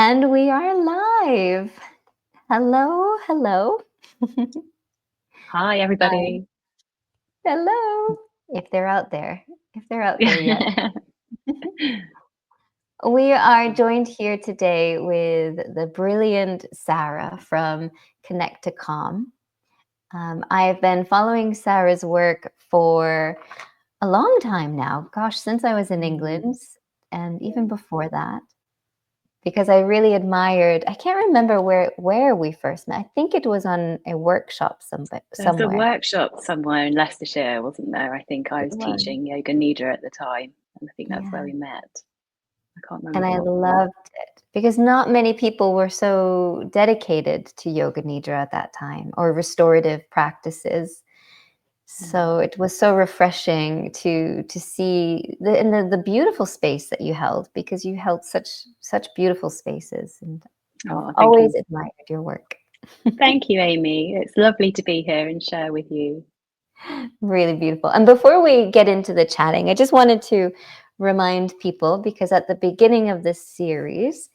And we are live. Hello, hello. Hi, Hi. everybody. Hello. If they're out there, if they're out there yet. Yeah. We are joined here today with the brilliant Sarah from Connect to Calm. I've been following Sarah's work for a long time now. Gosh, since I was in England and even before that. Because I really admired, I can't remember where we first met. I think it was on a workshop There's a somewhere. workshop somewhere in Leicestershire, wasn't there? I think I It was was. teaching yoga nidra at the time, and I think that's where Yeah. we met. I can't And remember I what. loved it because not many people were so dedicated to yoga nidra at that time or restorative practices. So it was so refreshing to see the beautiful space that you held, because you held such beautiful spaces, and I've Oh, thank always you. admired your work. Thank you, Amy. It's lovely to be here and share with you. Really beautiful. And before we get into the chatting, I just wanted to remind people, because at the beginning of this series,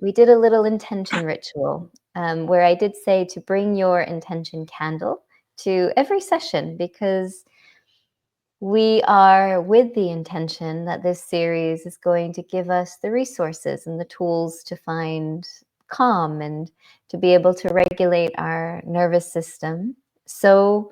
we did a little intention ritual where I did say to bring your intention candle to every session, because we are with the intention that this series is going to give us the resources and the tools to find calm and to be able to regulate our nervous system. So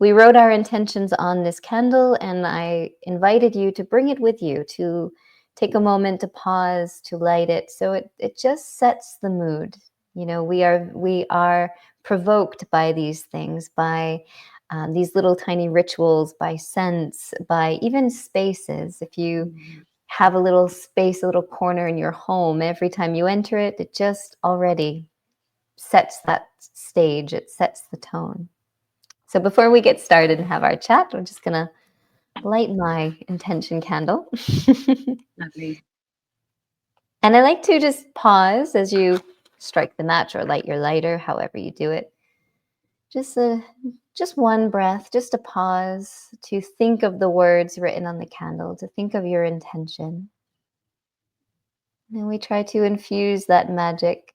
we wrote our intentions on this candle, and I invited you to bring it with you, to take a moment to pause, to light it. So it just sets the mood. You know, we are provoked by these things, by these little tiny rituals, by scents, by even spaces. If you have a little space, a little corner in your home, every time you enter it, it just already sets that stage, it sets the tone. So before we get started and have our chat, I'm just going to light my intention candle. Lovely. And I like to just pause as you strike the match or light your lighter, however you do it. Just one breath, just a pause to think of the words written on the candle, to think of your intention. And we try to infuse that magic.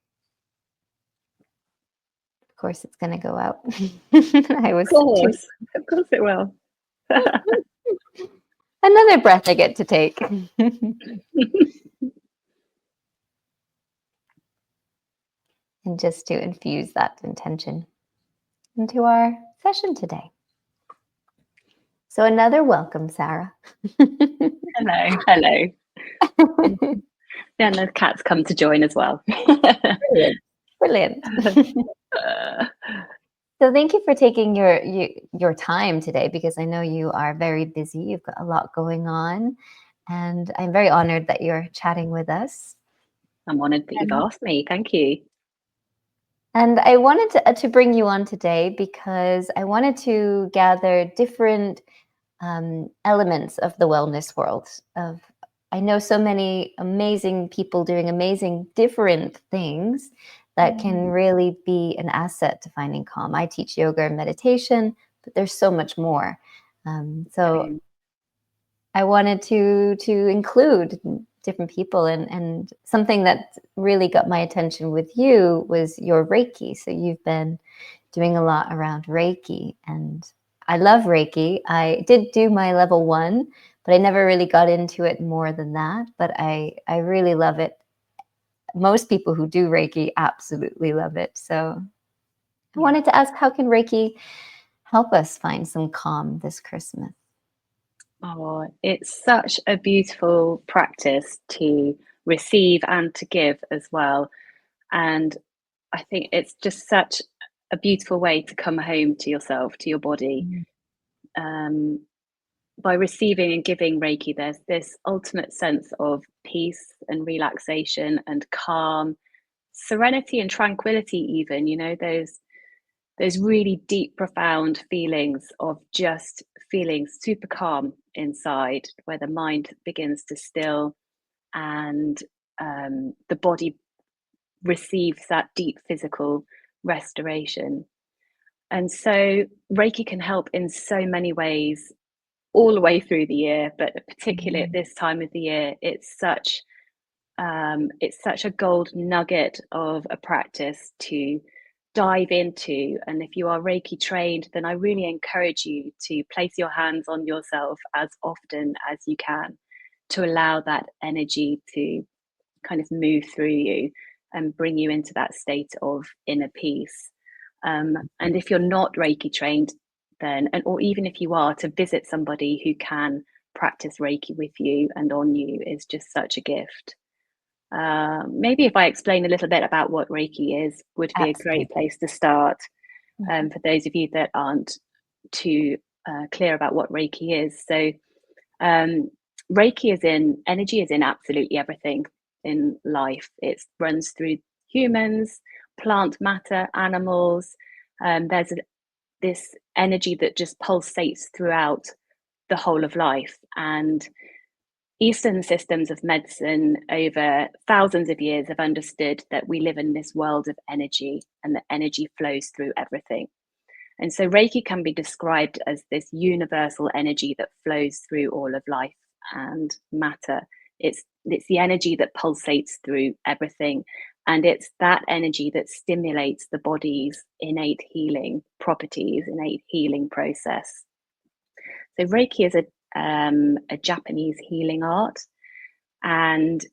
Of course, it's going to go out. I was too. Of course it will. Another breath I get to take. And just to infuse that intention into our session today. So another welcome, Sarah. Hello, hello. Then the cats come to join as well. Brilliant. Brilliant. So thank you for taking your time today, because I know you are very busy. You've got a lot going on, and I'm very honored that you're chatting with us. I'm honoured that you've And, asked me. Thank you. and I wanted to bring you on today because I wanted to gather different elements of the wellness world. I know so many amazing people doing amazing different things that can really be an asset to finding calm. I teach yoga and meditation, but there's so much more. So I wanted to include different people, and something that really got my attention with you was your Reiki. So you've been doing a lot around Reiki, and I love Reiki. I did do my level 1, but I never really got into it more than that. But I really love it. Most people who do Reiki absolutely love it. So I wanted to ask, how can Reiki help us find some calm this Christmas? Oh, it's such a beautiful practice to receive and to give as well. And I think it's just such a beautiful way to come home to yourself, to your body. Um, by receiving and giving Reiki, there's this ultimate sense of peace and relaxation and calm, serenity and tranquility, even, those really deep, profound feelings of just feeling super calm inside, where the mind begins to still and the body receives that deep physical restoration. And so Reiki can help in so many ways all the way through the year, but particularly at this time of the year, it's such it's such a gold nugget of a practice to dive into. And if you are Reiki trained, then I really encourage you to place your hands on yourself as often as you can to allow that energy to kind of move through you and bring you into that state of inner peace. And if you're not Reiki trained, then, or even if you are, to visit somebody who can practice Reiki with you and on you is just such a gift. Maybe if I explain a little bit about what Reiki is, would be a great place to start. For those of you that aren't too clear about what Reiki is. So Reiki energy is in absolutely everything in life. It runs through humans, plant matter, animals. There's this energy that just pulsates throughout the whole of life. And Eastern systems of medicine over thousands of years have understood that we live in this world of energy and that energy flows through everything. And so Reiki can be described as this universal energy that flows through all of life and matter. It's the energy that pulsates through everything. And it's that energy that stimulates the body's innate healing properties, innate healing process. So Reiki is a Japanese healing art, and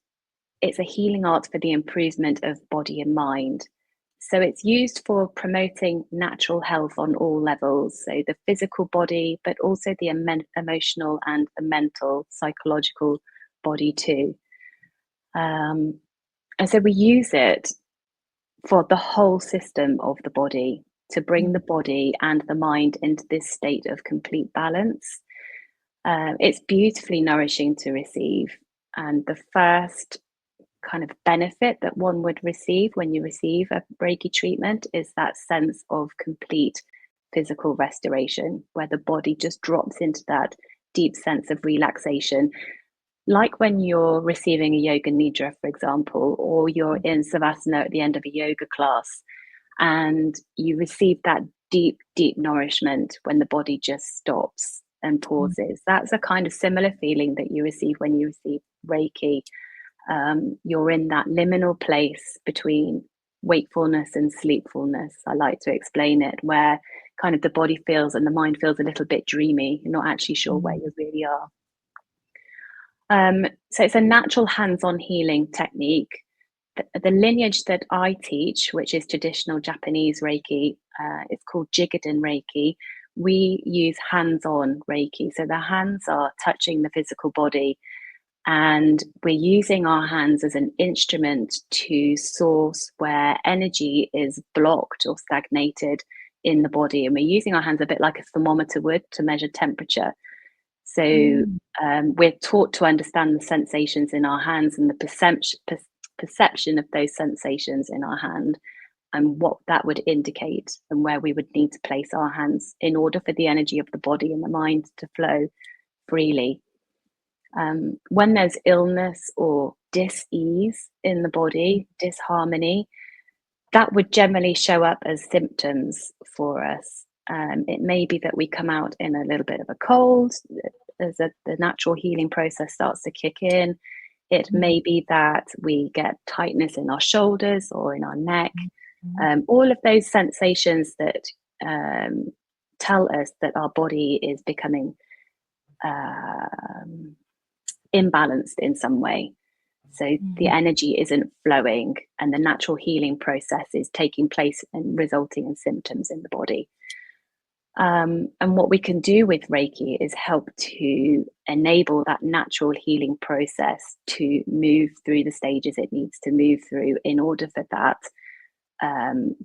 it's a healing art for the improvement of body and mind. So it's used for promoting natural health on all levels, so the physical body, but also the emotional and the mental, psychological body too. And so we use it for the whole system of the body to bring the body and the mind into this state of complete balance. It's beautifully nourishing to receive. And the first kind of benefit that one would receive when you receive a Reiki treatment is that sense of complete physical restoration, where the body just drops into that deep sense of relaxation. Like when you're receiving a yoga nidra, for example, or you're in savasana at the end of a yoga class, and you receive that deep, deep nourishment when the body just stops and pauses. That's a kind of similar feeling that you receive when you receive Reiki. You're in that liminal place between wakefulness and sleepfulness. I like to explain it, where kind of the body feels and the mind feels a little bit dreamy. You're not actually sure where you really are. So it's a natural hands-on healing technique. The lineage that I teach, which is traditional Japanese Reiki, it's called Jigaden Reiki. We use hands-on Reiki. So the hands are touching the physical body, and we're using our hands as an instrument to source where energy is blocked or stagnated in the body. And we're using our hands a bit like a thermometer would to measure temperature. So we're taught to understand the sensations in our hands and the perception of those sensations in our hand, and what that would indicate, and where we would need to place our hands in order for the energy of the body and the mind to flow freely. When there's illness or dis-ease in the body, disharmony, that would generally show up as symptoms for us. It may be that we come out in a little bit of a cold as the natural healing process starts to kick in. It may be that we get tightness in our shoulders or in our neck. All of those sensations that tell us that our body is becoming imbalanced in some way. So the energy isn't flowing, and the natural healing process is taking place and resulting in symptoms in the body. And what we can do with Reiki is help to enable that natural healing process to move through the stages it needs to move through in order for that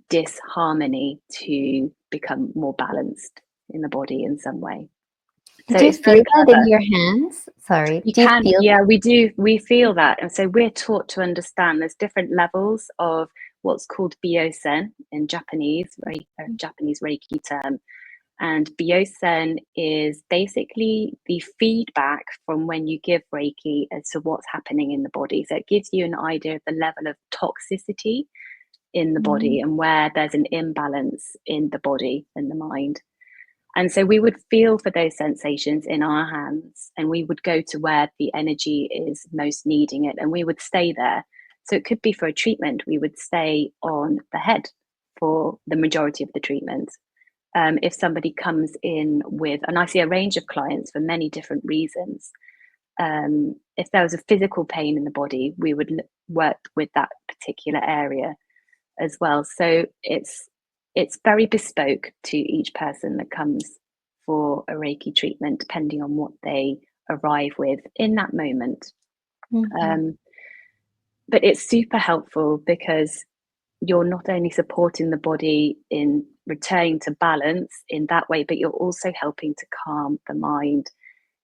disharmony to become more balanced in the body in some way. So do you feel that in your hands? Sorry. You can, yeah, we do. We feel that. And so we're taught to understand there's different levels of what's called byosen in Japanese, Japanese Reiki term. And byosen is basically the feedback from when you give Reiki as to what's happening in the body. So it gives you an idea of the level of toxicity in the body and where there's an imbalance in the body and the mind. And so we would feel for those sensations in our hands, and we would go to where the energy is most needing it, and we would stay there. So it could be for a treatment, we would stay on the head for the majority of the treatment. If somebody comes in with, and I see a range of clients for many different reasons, if there was a physical pain in the body, we would work with that particular area as well. So it's very bespoke to each person that comes for a Reiki treatment, depending on what they arrive with in that moment. But it's super helpful because you're not only supporting the body in returning to balance in that way, but you're also helping to calm the mind.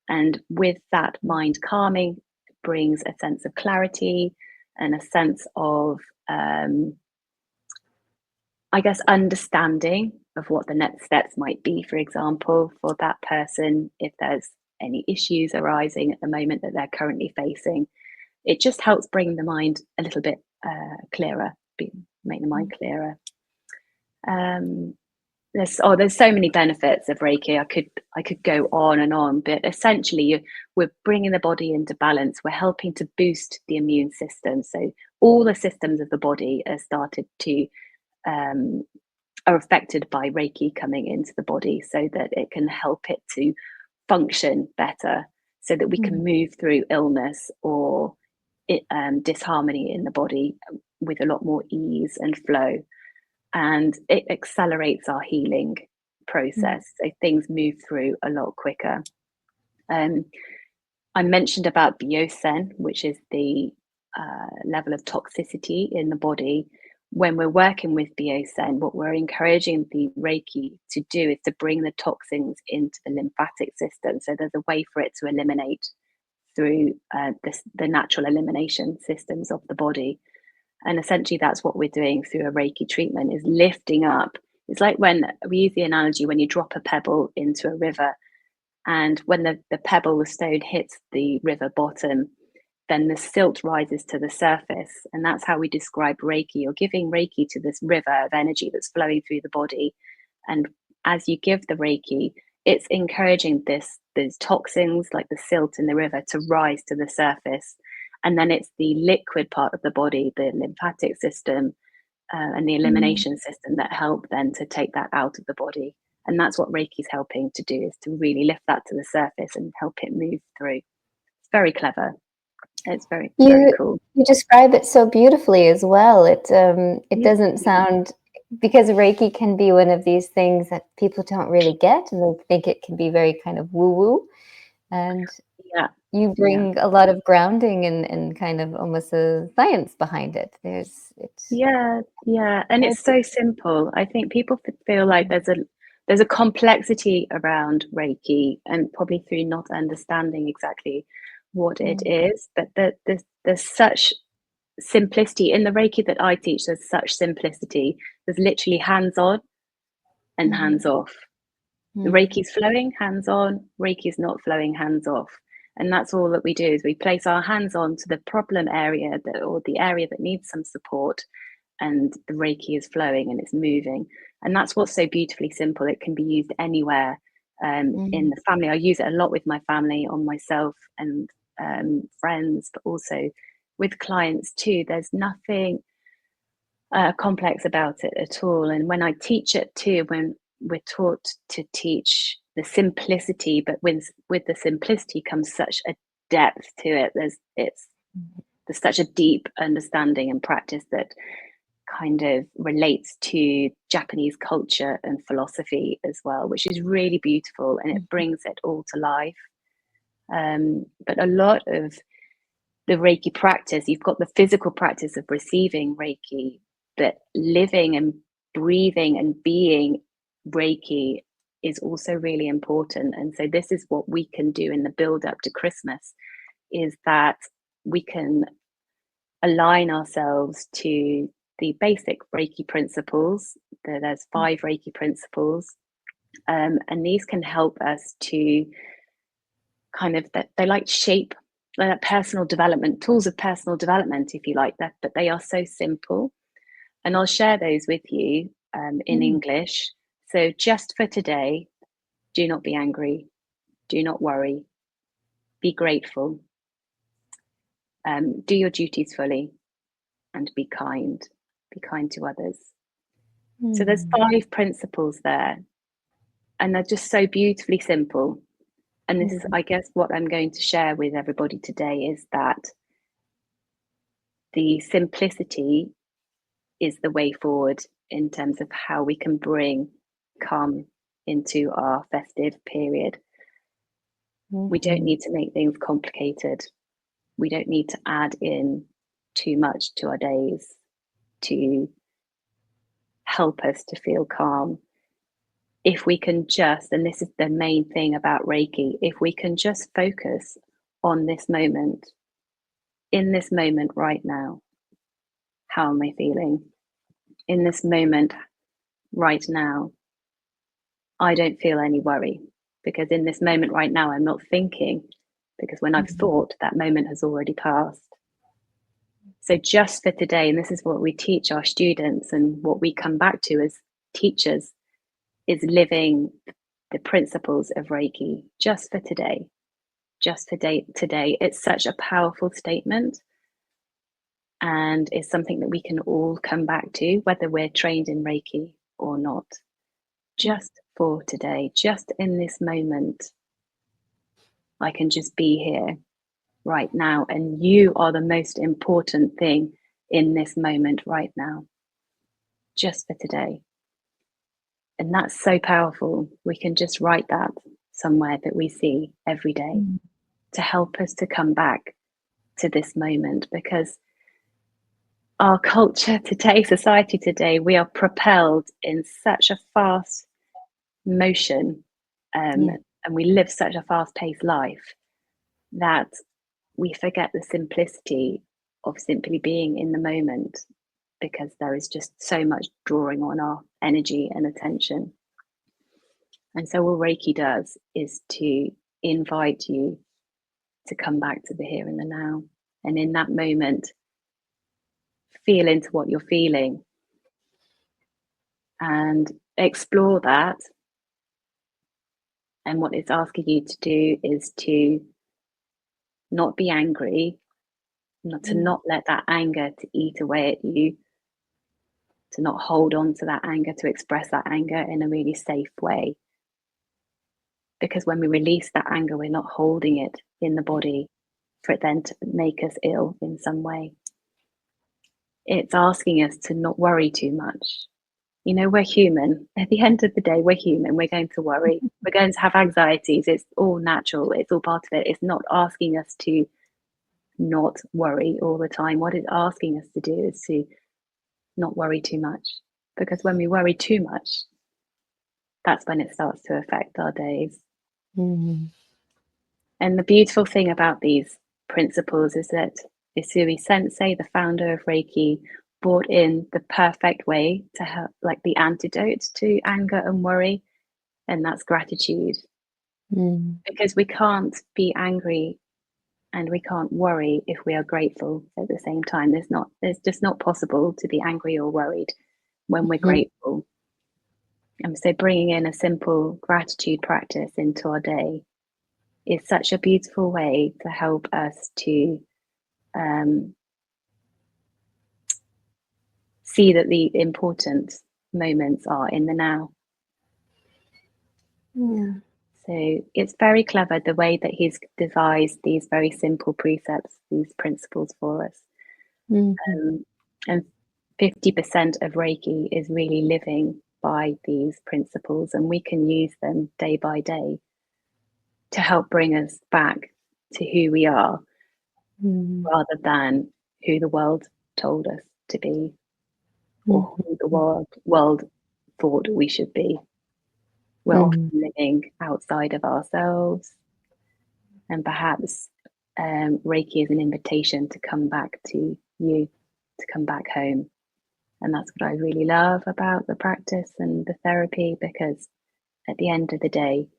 And with that mind calming brings a sense of clarity and a sense of, I guess, understanding of what the next steps might be, for example, for that person, if there's any issues arising at the moment that they're currently facing. It just helps bring the mind a little bit clearer, make the mind clearer. There's so many benefits of Reiki. I could go on and on, but essentially we're bringing the body into balance. We're helping to boost the immune system. So all the systems of the body are started to are affected by Reiki coming into the body, so that it can help it to function better, so that we can move through illness or disharmony in the body with a lot more ease and flow. And it accelerates our healing process, so things move through a lot quicker. I mentioned about Biosen, which is the level of toxicity in the body. When we're working with Biosen, what we're encouraging the Reiki to do is to bring the toxins into the lymphatic system. So there's a way for it to eliminate through the natural elimination systems of the body. And essentially that's what we're doing through a Reiki treatment, is lifting up. It's like when we use the analogy when you drop a pebble into a river, and when the pebble, the stone, hits the river bottom, then the silt rises to the surface. And that's how we describe Reiki. You're giving Reiki to this river of energy that's flowing through the body. And as you give the Reiki, it's encouraging those toxins like the silt in the river to rise to the surface. And then it's the liquid part of the body, the lymphatic system and the elimination system, that help then to take that out of the body. And that's what Reiki is helping to do, is to really lift that to the surface and help it move through. It's very clever. It's very, very cool. You describe it so beautifully as well. It doesn't sound, because Reiki can be one of these things that people don't really get, and they think it can be very kind of woo-woo. And you bring a lot of grounding and kind of almost a science behind it. And it's so simple. I think people feel like there's a complexity around Reiki, and probably through not understanding exactly what it is, but there's such simplicity in the Reiki that I teach. There's such simplicity. There's literally hands-on and hands-off. The Reiki's flowing, hands-on. Reiki's not flowing, hands-off. And that's all that we do, is we place our hands on to the problem area or the area that needs some support, and the Reiki is flowing and it's moving. And that's what's so beautifully simple. It can be used anywhere in the family. I use it a lot with my family, on myself and friends, but also with clients too. There's nothing complex about it at all. And when I teach it too, when we're taught to teach the simplicity, but with the simplicity comes such a depth to it. There's such a deep understanding and practice that kind of relates to Japanese culture and philosophy as well, which is really beautiful, and it brings it all to life. But a lot of the Reiki practice, you've got the physical practice of receiving Reiki, but living and breathing and being Reiki is also really important. And so this is what we can do in the build up to Christmas, is that we can align ourselves to the basic Reiki principles. There's 5 Reiki principles, and these can help us to kind of, they like shape personal development, tools of personal development, if you like that, but they are so simple. And I'll share those with you in English. So just for today, Do not be angry. Do not worry. Be grateful. Do your duties fully and be kind. Be kind to others. So there's 5 principles there, and they're just so beautifully simple. And this is, I guess, what I'm going to share with everybody today is that the simplicity is the way forward in terms of how we can bring calm into our festive period. We don't need to make things complicated. We don't need to add in too much to our days to help us to feel calm. If we can just, and this is the main thing about Reiki, if we can just focus on this moment, in this moment right now, how am I feeling? In this moment right now, I don't feel any worry, because in this moment right now, I'm not thinking, because when I've thought, that moment has already passed. So just for today, and this is what we teach our students and what we come back to as teachers, is living the principles of Reiki just for today. Just for today. It's such a powerful statement, and it's something that we can all come back to, whether we're trained in Reiki or not. Just for today, just in this moment, I can just be here right now, and you are the most important thing in this moment right now, just for today. And that's so powerful. We can just write that somewhere that we see every day to help us to come back to this moment, because our culture today, society today, we are propelled in such a fast motion, and we live such a fast-paced life that we forget the simplicity of simply being in the moment, because there is just so much drawing on our energy and attention. And so all Reiki does is to invite you to come back to the here and the now. And in that moment, feel into what you're feeling and explore that. And what it's asking you to do is to not be angry, to not let that anger to eat away at you, to not hold on to that anger, to express that anger in a really safe way. Because when we release that anger, we're not holding it in the body for it then to make us ill in some way. It's asking us to not worry too much. You know, we're human. At the end of the day, we're human. We're going to worry. We're going to have anxieties. It's all natural. It's all part of it. It's not asking us to not worry all the time. What it's asking us to do is to not worry too much. Because when we worry too much, that's when it starts to affect our days. And the beautiful thing about these principles is that Isui Sensei, the founder of Reiki, brought in the perfect way to help, like the antidote to anger and worry, and that's gratitude. Because we can't be angry and we can't worry if we are grateful at the same time. It's just not possible to be angry or worried when we're grateful. And so bringing in a simple gratitude practice into our day is such a beautiful way to help us to see that the important moments are in the now. So it's very clever the way that he's devised these very simple precepts, these principles for us. And 50% of Reiki is really living by these principles, and we can use them day by day to help bring us back to who we are, rather than who the world told us to be, or who the world thought we should be. We're often living outside of ourselves, and perhaps Reiki is an invitation to come back to you, to come back home. And that's what I really love about the practice and the therapy, because at the end of the day,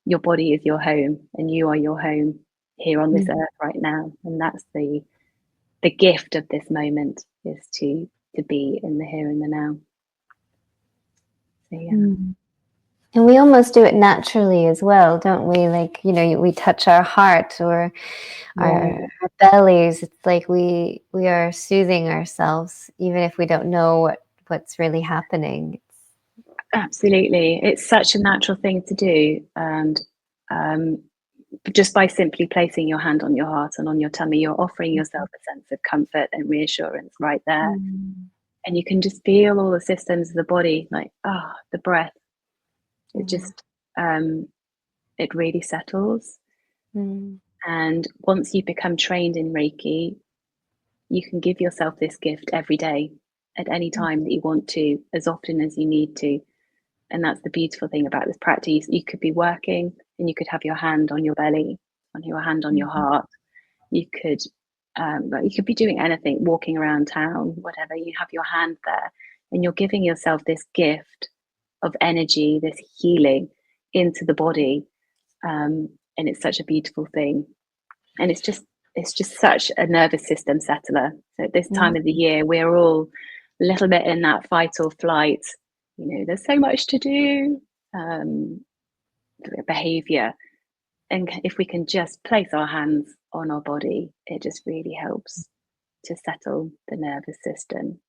your body is your home and you are your home here on this earth right now. And that's the gift of this moment, is to be in the here and the now. So yeah. And we almost do it naturally as well, don't we? Like, we touch our heart or Yeah, our bellies. It's like we are soothing ourselves, even if we don't know what's really happening. absolutely. It's such a natural thing to do. And um, just by simply placing your hand on your heart and on your tummy, you're offering yourself a sense of comfort and reassurance right there. Mm. And you can just feel all the systems of the body, like, the breath. It Yeah. just, it really settles. Mm. And once you become trained in Reiki, you can give yourself this gift every day at any time that you want to, as often as you need to. And that's the beautiful thing about this practice. You could be working and you could have your hand on your belly, on your hand on your Mhm. heart. You could, you could be doing anything, walking around town, whatever. You have your hand there, and you're giving yourself this gift of energy, this healing into the body, and it's such a beautiful thing. And it's just such a nervous system settler. So at this time Mm. of the year, we're all a little bit in that fight or flight. There's so much to do, um, behavior. And if we can just place our hands on our body, it just really helps to settle the nervous system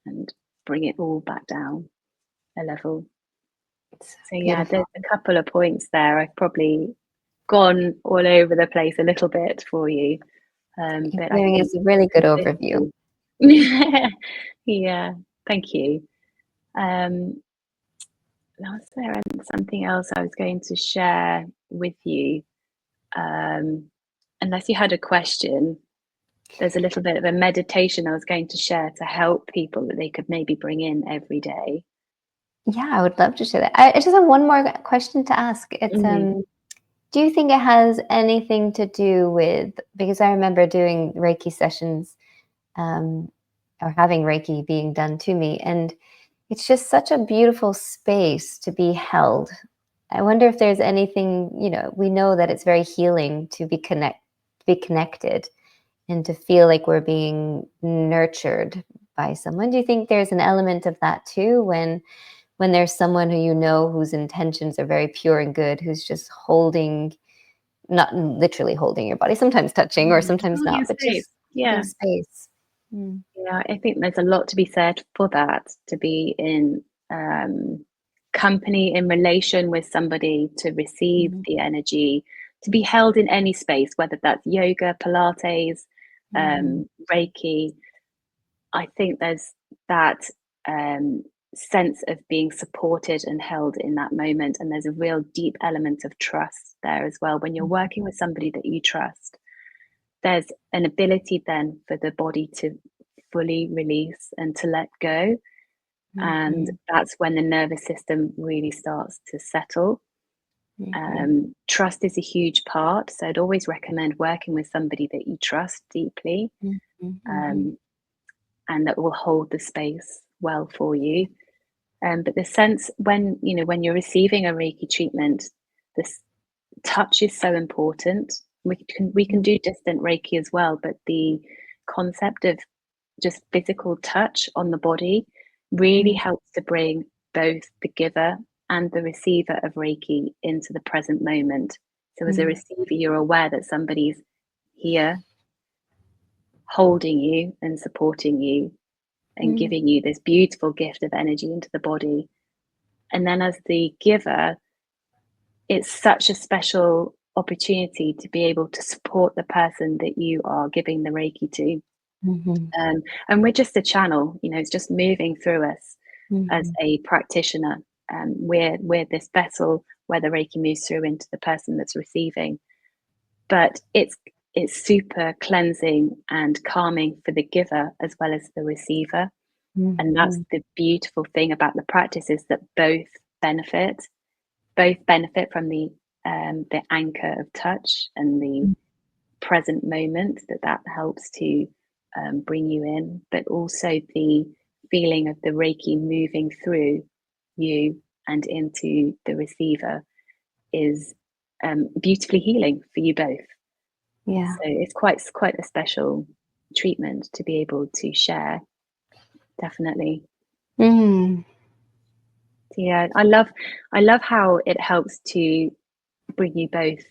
and bring it all back down a level. It's So yeah, beautiful. there's a couple of points there. I've probably gone all over the place a little bit for you, You're but I giving think us a really good overview. consistent. Yeah, thank you. Um, was there something else I was going to share with you? Um, Unless you had a question, there's a little bit of a meditation I was going to share to help people that they could maybe bring in every day. Yeah, I would love to share that. I just have one more question to ask. It's Mhm. Do you think it has anything to do with, because I remember doing Reiki sessions, um, or having Reiki being done to me, and it's just such a beautiful space to be held. I wonder if there's anything, we know that it's very healing to be connected and to feel like we're being nurtured by someone. Do you think there's an element of that too when there's someone who whose intentions are very pure and good, who's just not literally holding your body, sometimes touching or Just sometimes holding a not, but space. just holding Yeah. space. Mm. Yeah, I think there's a lot to be said for that, to be in company, in relation with somebody, to receive Mhm. the energy, to be held in any space, whether that's yoga, Pilates, Mhm. Reiki. I think there's that sense of being supported and held in that moment. And there's a real deep element of trust there as well. When you're working with somebody that you trust, there's an ability then for the body to fully release and to let go. And Mhm. that's when the nervous system really starts to settle. Mhm. Trust is a huge part. So I'd always recommend working with somebody that you trust deeply, Mhm. Mhm. um, and that will hold the space well for you. But the sense when you're receiving a Reiki treatment, this touch is so important. We can do distant Reiki as well, but the concept of just physical touch on the body really Mhm. helps to bring both the giver and the receiver of Reiki into the present moment. So as a Mhm. receiver, you're aware that somebody's here holding you and supporting you and Mhm. giving you this beautiful gift of energy into the body. And then as the giver, it's such a special opportunity to be able to support the person that you are giving the Reiki to. Mhm. Um, and we're just a channel, it's just moving through us as Mhm. a practitioner. We're this vessel where the Reiki moves through into the person that's receiving. But it's super cleansing and calming for the giver as well as the receiver. And that's Mhm. the beautiful thing about the practice, is that both benefit from the anchor of touch and the present moment that helps to bring you in, but also the feeling of the Reiki moving through you and into the receiver is beautifully healing for you both. Yeah. So it's quite a special treatment to be able to share, definitely. Mm. Yeah, I love how it helps to bring you both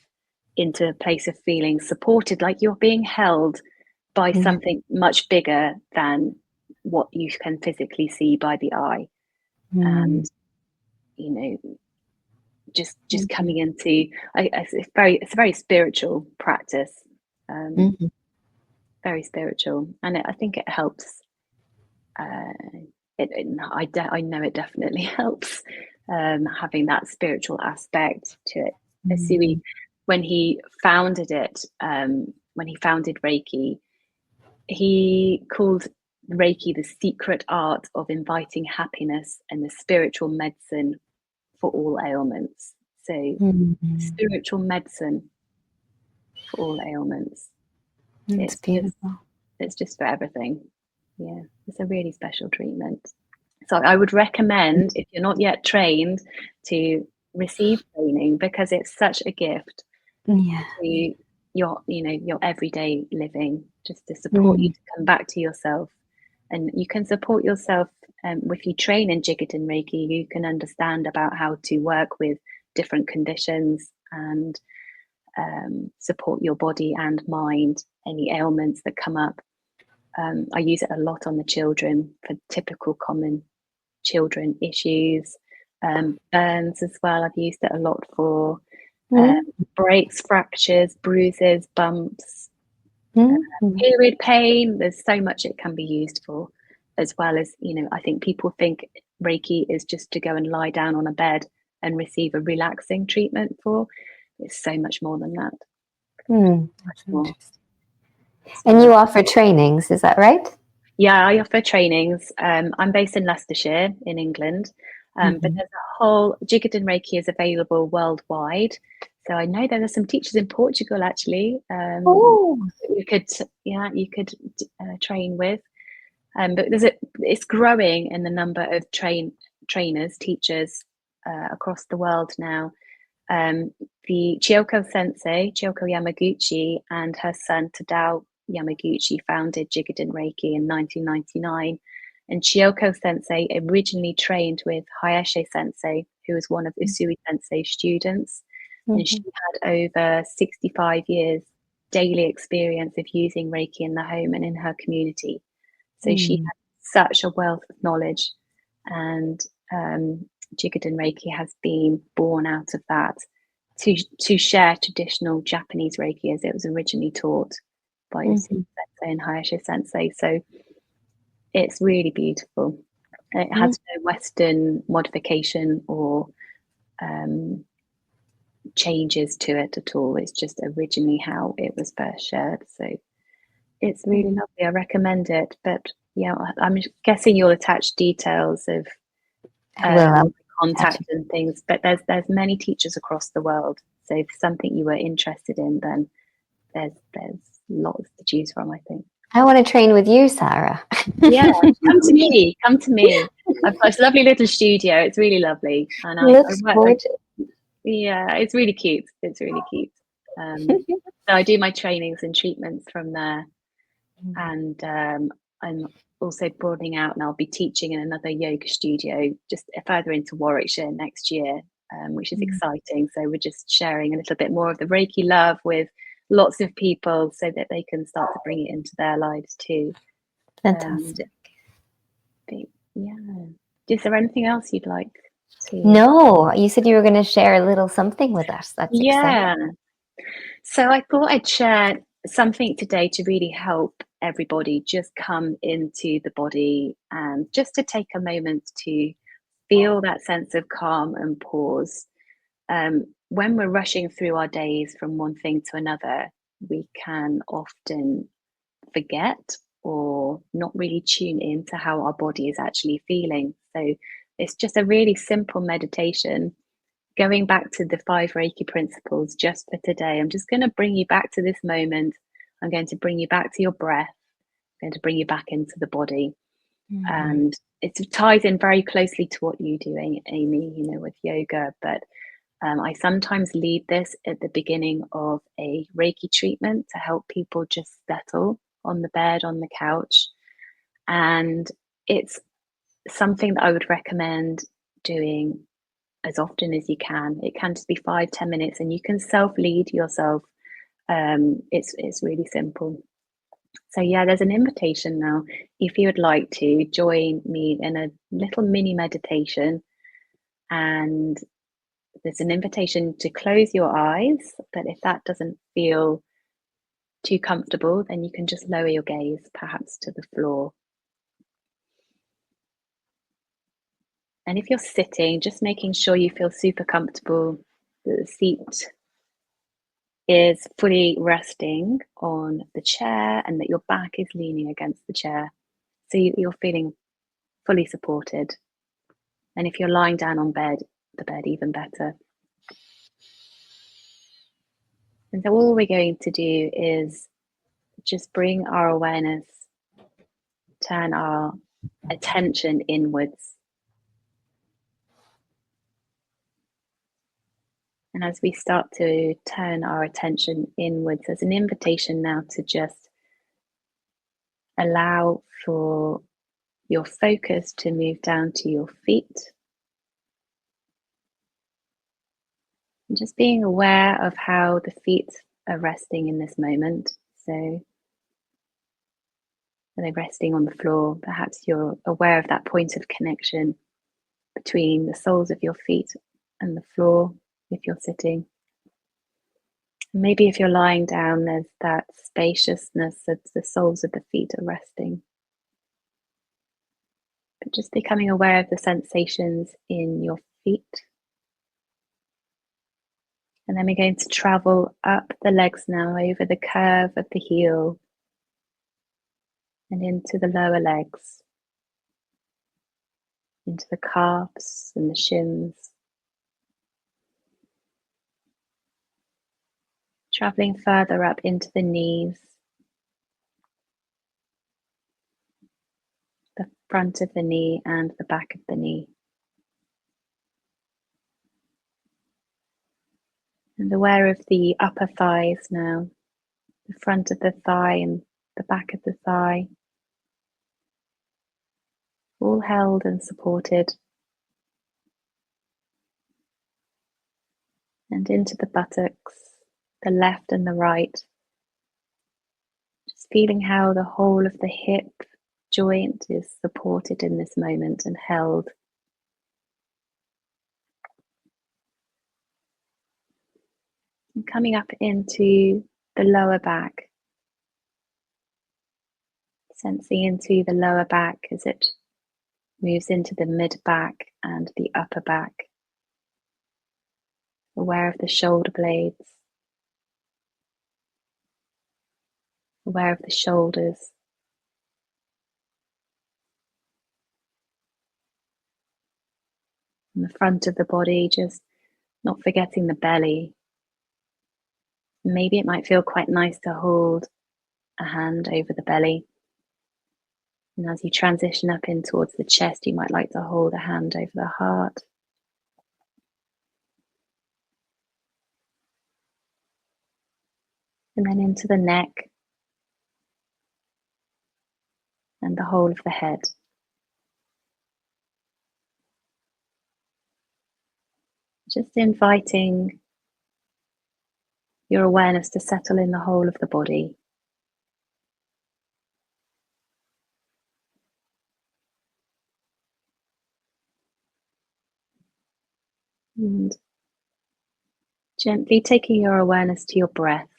into a place of feeling supported, like you're being held by Yeah. something much bigger than what you can physically see by the eye. And Mm. you know, just Mhm. coming into it's a very spiritual practice, um, Mhm. very spiritual, and I think it helps. Uh, I know it definitely helps, having that spiritual aspect to it. Asui, Mhm. when he founded it, when he founded Reiki, he called Reiki the secret art of inviting happiness and the spiritual medicine for all ailments. So, Mhm. spiritual medicine for all ailments. It's It's just beautiful. it's just for everything. Yeah, it's a really special treatment. So I would recommend, if you're not yet trained, to receive training because it's such a gift Yeah. to your everyday living, just to support you Mhm. to come back to yourself. And you can support yourself, if you train in Jigad and Reiki, you can understand about how to work with different conditions and support your body and mind, any ailments that come up. I use it a lot on the children for typical common children issues, burns as well. I've used it a lot for um, Mhm. breaks, fractures, bruises, bumps, Mhm. period pain. There's so much it can be used for, as well as, I think people think Reiki is just to go and lie down on a bed and receive a relaxing treatment for. It's so much more than that. That's Much more. interesting. And So you offer trainings, is that right? yeah, I offer trainings. I'm based in Leicestershire in England, but Mhm. there's a whole Jigadin Reiki is available worldwide. So I know there are some teachers in Portugal actually. Oh. You could, yeah, you could train with. But it's growing in the number of trainers, teachers across the world now. Um, the Chioko Yamaguchi, and her son Tadao Yamaguchi founded Jigadin Reiki in 1999. And Chioko Sensei originally trained with Hayashe Sensei, who was one of Usui Sensei's students. And she Mhm. had over 65 years daily experience of using Reiki in the home and in her community. So she Mm. had such a wealth of knowledge, and Jigadin Reiki has been born out of that to share traditional Japanese Reiki as it was originally taught by Usui Mhm. Sensei and Hayashi Sensei. So it's really beautiful. It Mm. has no Western modification or um, changes to it at all. It's just originally how it was first shared. So it's really Mm. lovely. I recommend it. But yeah, I'm guessing you'll attach details of I will. my I'll attach contact it. and things. But there's many teachers across the world. So if something you were interested in, then there's lots to choose from, I think. I want to train with you, Sarah. Yeah, come to me. Come to me. I've got this lovely little studio. It's really lovely, and I Looks work with. gorgeous. Yeah, it's really cute. It's really cute. So I do my trainings and treatments from there, and I'm also broadening out, and I'll be teaching in another yoga studio just further into Warwickshire next year, which is Mm. exciting. So we're just sharing a little bit more of the Reiki love with lots of people, so that they can start to bring it into their lives too. Um, Fantastic. but yeah, is there anything else you'd like to? No, you said you were going to share a little something with us. That's exciting. Yeah. So I thought I'd share something today to really help everybody just come into the body and just to take a moment to feel that sense of calm and pause. When we're rushing through our days from one thing to another, we can often forget or not really tune in to how our body is actually feeling. So it's just a really simple meditation. Going back to the 5 Reiki principles just for today, I'm just going to bring you back to this moment. I'm going to bring you back to your breath. I'm going to bring you back into the body. Mhm. And it ties in very closely to what you do, Amy, with yoga. But I sometimes lead this at the beginning of a Reiki treatment to help people just settle on the bed, on the couch. And it's something that I would recommend doing as often as you can. It can just be 5-10 minutes, and you can self-lead yourself. It's really simple. So yeah, there's an invitation now. If you would like to join me in a little mini meditation, and there's an invitation to close your eyes, but if that doesn't feel too comfortable, then you can just lower your gaze perhaps to the floor. And if you're sitting, just making sure you feel super comfortable, that the seat is fully resting on the chair and that your back is leaning against the chair. So you're feeling fully supported. And if you're lying down on the bed even better. And so all we're going to do is just bring our awareness, turn our attention inwards. And as we start to turn our attention inwards, there's an invitation now to just allow for your focus to move down to your feet. And just being aware of how the feet are resting in this moment. So are they resting on the floor? Perhaps you're aware of that point of connection between the soles of your feet and the floor if you're sitting. Maybe if you're lying down, there's that spaciousness that the soles of the feet are resting. But just becoming aware of the sensations in your feet. And then we're going to travel up the legs now, over the curve of the heel and into the lower legs, into the calves and the shins. Traveling further up into the knees, the front of the knee and the back of the knee. And aware of the upper thighs now, the front of the thigh and the back of the thigh, all held and supported. And into the buttocks, the left and the right. Just feeling how the whole of the hip joint is supported in this moment and held. And coming up into the lower back, sensing into the lower back as it moves into the mid back and the upper back. Aware of the shoulder blades, aware of the shoulders. And the front of the body, just not forgetting the belly. Maybe it might feel quite nice to hold a hand over the belly. And as you transition up in towards the chest, you might like to hold a hand over the heart. And then into the neck and the whole of the head. Just inviting your awareness to settle in the whole of the body. And gently taking your awareness to your breath,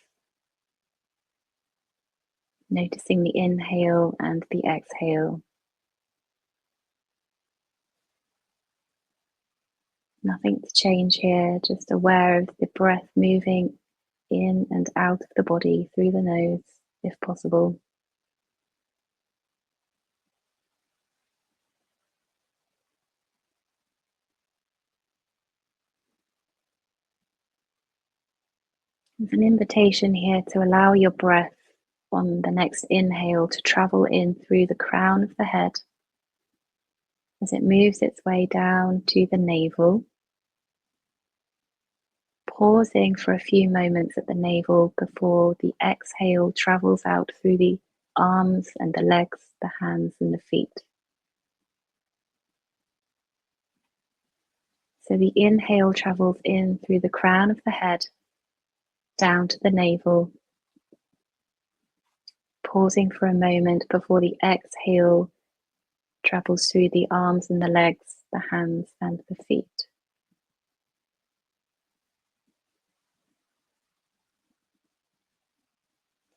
noticing the inhale and the exhale. Nothing to change here, just aware of the breath moving in and out of the body through the nose, if possible. There's an invitation here to allow your breath on the next inhale to travel in through the crown of the head as it moves its way down to the navel, pausing for a few moments at the navel before the exhale travels out through the arms and the legs, the hands and the feet. So the inhale travels in through the crown of the head, down to the navel, pausing for a moment before the exhale travels through the arms and the legs, the hands and the feet.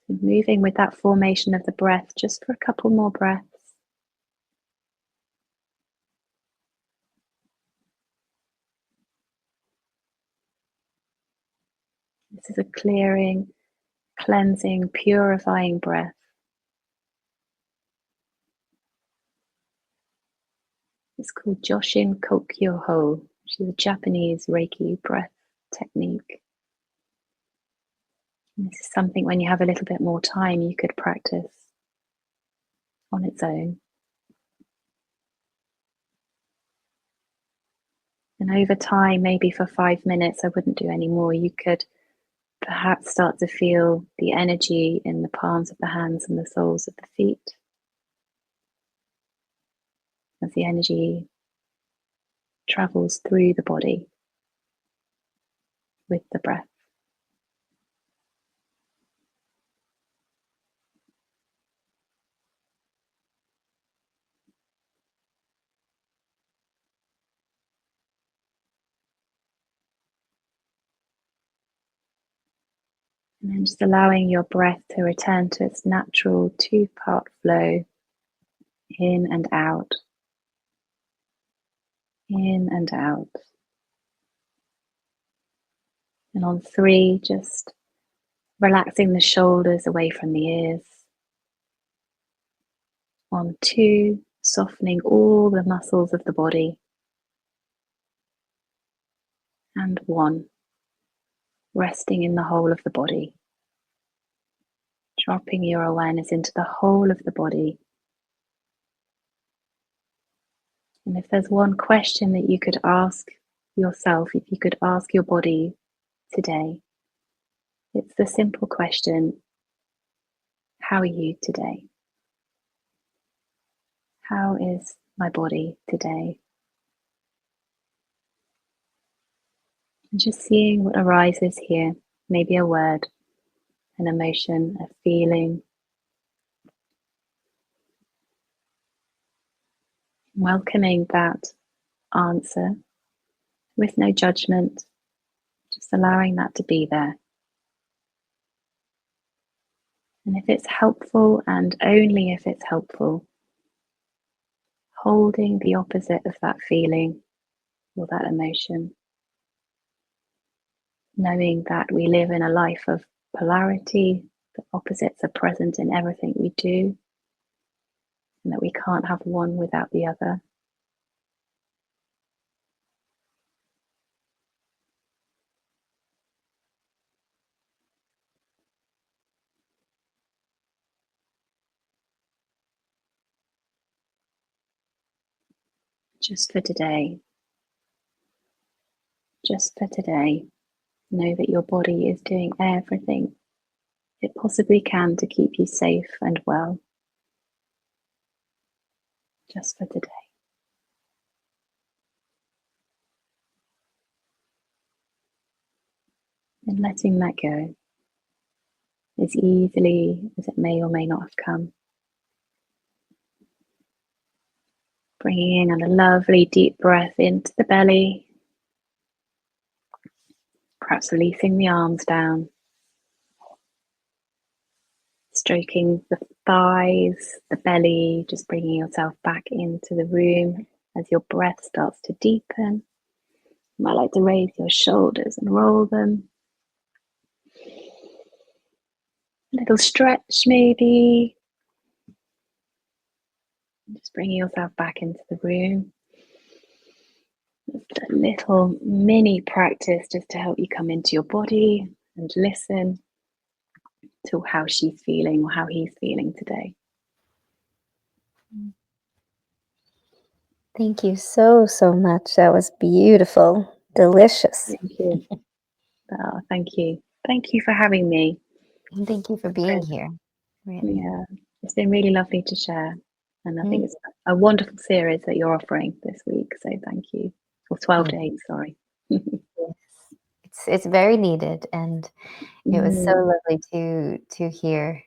So moving with that formation of the breath just for a couple more breaths. This is a clearing, cleansing, purifying breath. It's called Joshin Kokyo-ho, which is a Japanese Reiki breath technique. And this is something when you have a little bit more time you could practice on its own. And over time, maybe for 5 minutes, I wouldn't do any more, you could perhaps start to feel the energy in the palms of the hands and the soles of the feet. As the energy travels through the body with the breath. And then just allowing your breath to return to its natural 2-part flow, in and out, in and out. And on 3, just relaxing the shoulders away from the ears. On 2, softening all the muscles of the body. And 1, resting in the whole of the body. Dropping your awareness into the whole of the body. And if there's one question that you could ask yourself, if you could ask your body today, it's the simple question, how are you today? How is my body today? And just seeing what arises here, maybe a word, an emotion, a feeling. Welcoming that answer with no judgment, just allowing that to be there. And if it's helpful, and only if it's helpful, holding the opposite of that feeling or that emotion. Knowing that we live in a life of polarity, the opposites are present in everything we do, and that we can't have one without the other. Just for today, know that your body is doing everything it possibly can to keep you safe and well. Just for today. And letting that go as easily as it may or may not have come. Bringing in a lovely deep breath into the belly. Perhaps releasing the arms down. Stroking the thighs, the belly, just bringing yourself back into the room as your breath starts to deepen. You might like to raise your shoulders and roll them. A little stretch maybe. Just bringing yourself back into the room. Just a little mini practice just to help you come into your body and listen to how she's feeling or how he's feeling today. Thank you so, so much. That was beautiful, delicious. Thank you. Oh, thank you. Thank you for having me. And thank you for being here. Really. Yeah, it's been really lovely to share. And I think it's a wonderful series that you're offering this week. So thank you. or 12 Mm, days, sorry. yes. It's very needed, and it was so Mm, lovely to hear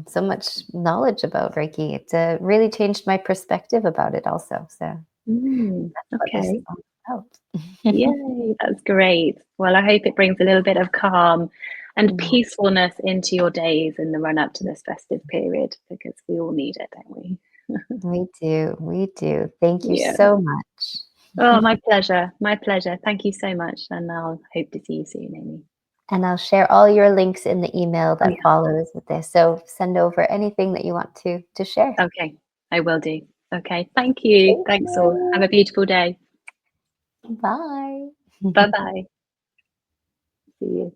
so much knowledge about Reiki. It really changed my perspective about it also. So that's what this is okay. all about. Yay, that's great. Well, I hope it brings a little bit of calm and Mm, peacefulness into your days in the run up to this festive period because we all need it, don't we? we do. We do. Thank you Yeah. so much. Oh, my pleasure. My pleasure. Thank you so much. And I'll hope to see you soon, Amy. And I'll share all your links in the email Oh, that yeah. follows with this. So send over anything that you want to share. Okay. I will do. Okay. Thank you. Thank Thanks all. Have you. a beautiful day. Bye. Bye bye. See you.